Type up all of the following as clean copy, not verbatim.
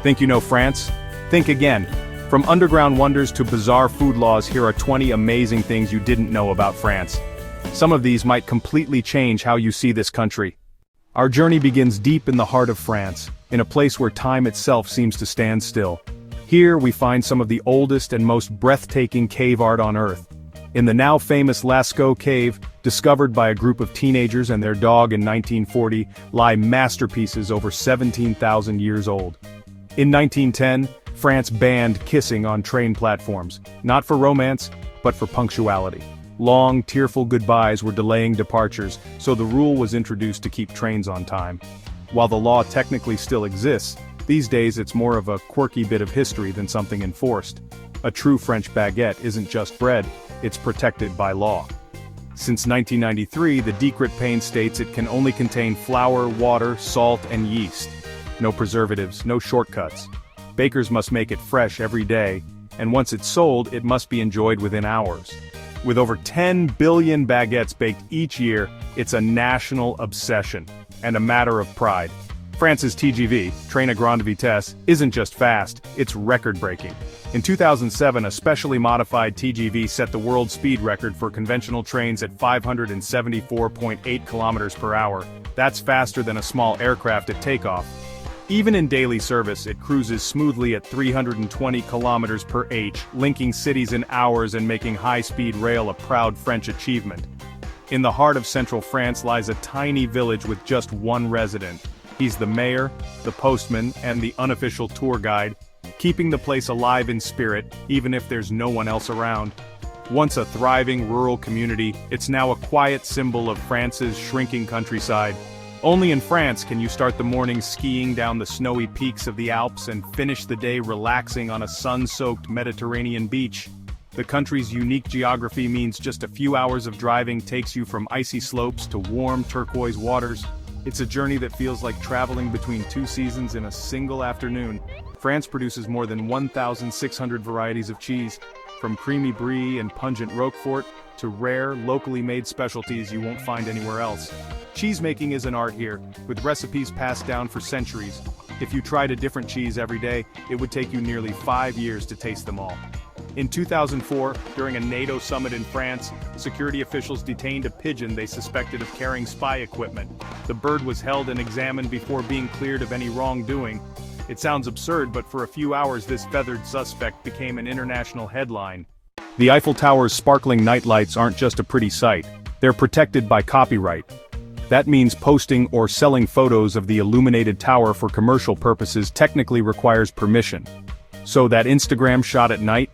Think you know France? Think again. From underground wonders to bizarre food laws, here are 20 amazing things you didn't know about France. Some of these might completely change how you see this country. Our journey begins deep in the heart of France, in a place where time itself seems to stand still. Here we find some of the oldest and most breathtaking cave art on Earth. In the now famous Lascaux Cave, discovered by a group of teenagers and their dog in 1940, lie masterpieces over 17,000 years old. In 1910, France banned kissing on train platforms, not for romance, but for punctuality. Long, tearful goodbyes were delaying departures, so the rule was introduced to keep trains on time. While the law technically still exists, these days it's more of a quirky bit of history than something enforced. A true French baguette isn't just bread, it's protected by law. Since 1993, the Decret Pain states it can only contain flour, water, salt, and yeast. No preservatives, no shortcuts. Bakers must make it fresh every day, and once it's sold, it must be enjoyed within hours. With over 10 billion baguettes baked each year, it's a national obsession, and a matter of pride. France's TGV, Train à Grande Vitesse, isn't just fast, it's record-breaking. In 2007, a specially modified TGV set the world speed record for conventional trains at 574.8 kilometers per hour. That's faster than a small aircraft at takeoff. Even in daily service, it cruises smoothly at 320 kilometers per h, linking cities in hours and making high-speed rail a proud French achievement. In the heart of central France lies a tiny village with just one resident. He's the mayor, the postman, and the unofficial tour guide, keeping the place alive in spirit, even if there's no one else around. Once a thriving rural community, it's now a quiet symbol of France's shrinking countryside. Only in France can you start the morning skiing down the snowy peaks of the Alps and finish the day relaxing on a sun-soaked Mediterranean beach. The country's unique geography means just a few hours of driving takes you from icy slopes to warm turquoise waters. It's a journey that feels like traveling between two seasons in a single afternoon. France produces more than 1,600 varieties of cheese, from creamy brie and pungent Roquefort to rare, locally made specialties you won't find anywhere else. Cheesemaking is an art here, with recipes passed down for centuries. If you tried a different cheese every day, it would take you nearly 5 years to taste them all. In 2004, during a NATO summit in France, security officials detained a pigeon they suspected of carrying spy equipment. The bird was held and examined before being cleared of any wrongdoing. It sounds absurd, but for a few hours this feathered suspect became an international headline. The Eiffel Tower's sparkling nightlights aren't just a pretty sight, they're protected by copyright. That means posting or selling photos of the illuminated tower for commercial purposes technically requires permission. So that Instagram shot at night?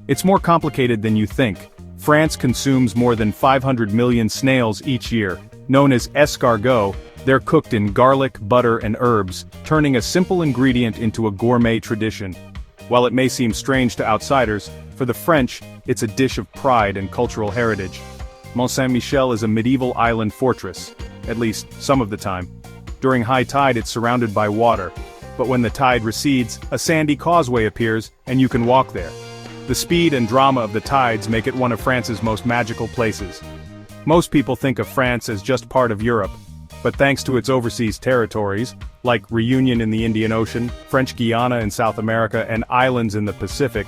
It's more complicated than you think. France consumes more than 500 million snails each year. Known as escargots, they're cooked in garlic, butter, and herbs, turning a simple ingredient into a gourmet tradition. While it may seem strange to outsiders, for the French, it's a dish of pride and cultural heritage. Mont Saint-Michel is a medieval island fortress, at least some of the time. During high tide it's surrounded by water, but when the tide recedes, a sandy causeway appears, and you can walk there. The speed and drama of the tides make it one of France's most magical places. Most people think of France as just part of Europe, but thanks to its overseas territories, like Reunion in the Indian Ocean, French Guiana in South America, and islands in the Pacific,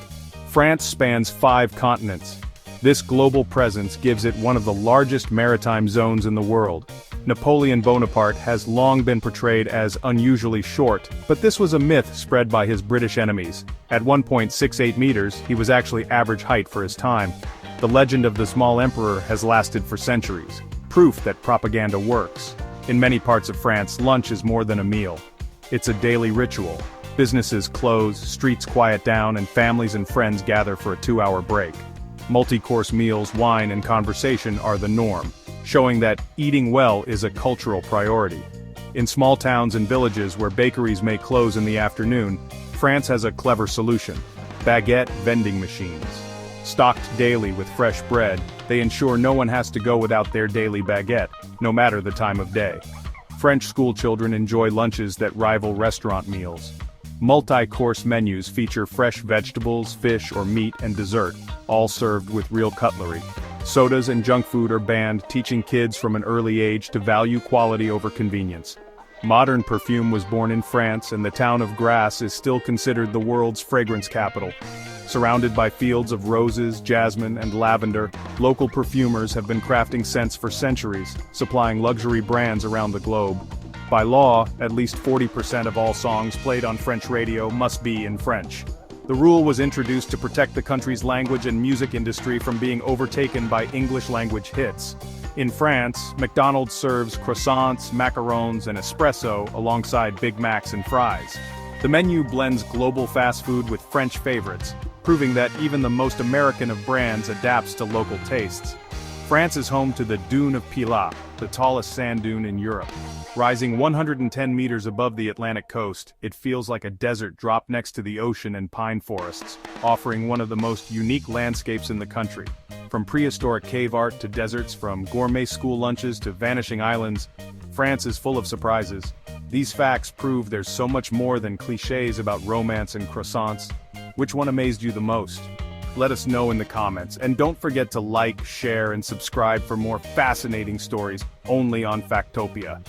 France spans 5 continents. This global presence gives it one of the largest maritime zones in the world. Napoleon Bonaparte has long been portrayed as unusually short, but this was a myth spread by his British enemies. At 1.68 meters, he was actually average height for his time. The legend of the small emperor has lasted for centuries, proof that propaganda works. In many parts of France, lunch is more than a meal. It's a daily ritual. Businesses close, streets quiet down, and families and friends gather for a 2-hour break. Multi-course meals, wine, and conversation are the norm, showing that eating well is a cultural priority. In small towns and villages where bakeries may close in the afternoon, France has a clever solution: baguette vending machines. Stocked daily with fresh bread, they ensure no one has to go without their daily baguette, no matter the time of day. French schoolchildren enjoy lunches that rival restaurant meals. Multi-course menus feature fresh vegetables, fish, or meat, and dessert, all served with real cutlery. Sodas and junk food are banned, teaching kids from an early age to value quality over convenience. Modern perfume was born in France, and the town of Grasse is still considered the world's fragrance capital. Surrounded by fields of roses, jasmine, and lavender, local perfumers have been crafting scents for centuries, supplying luxury brands around the globe. By law, at least 40% of all songs played on French radio must be in French. The rule was introduced to protect the country's language and music industry from being overtaken by English-language hits. In France, McDonald's serves croissants, macarons, and espresso alongside Big Macs and fries. The menu blends global fast food with French favorites, proving that even the most American of brands adapts to local tastes. France is home to the Dune of Pilat, the tallest sand dune in Europe. Rising 110 meters above the Atlantic coast, it feels like a desert dropped next to the ocean and pine forests, offering one of the most unique landscapes in the country. From prehistoric cave art to deserts, from gourmet school lunches to vanishing islands, France is full of surprises. These facts prove there's so much more than cliches about romance and croissants. Which one amazed you the most? Let us know in the comments, and don't forget to like, share, and subscribe for more fascinating stories only on Factopia.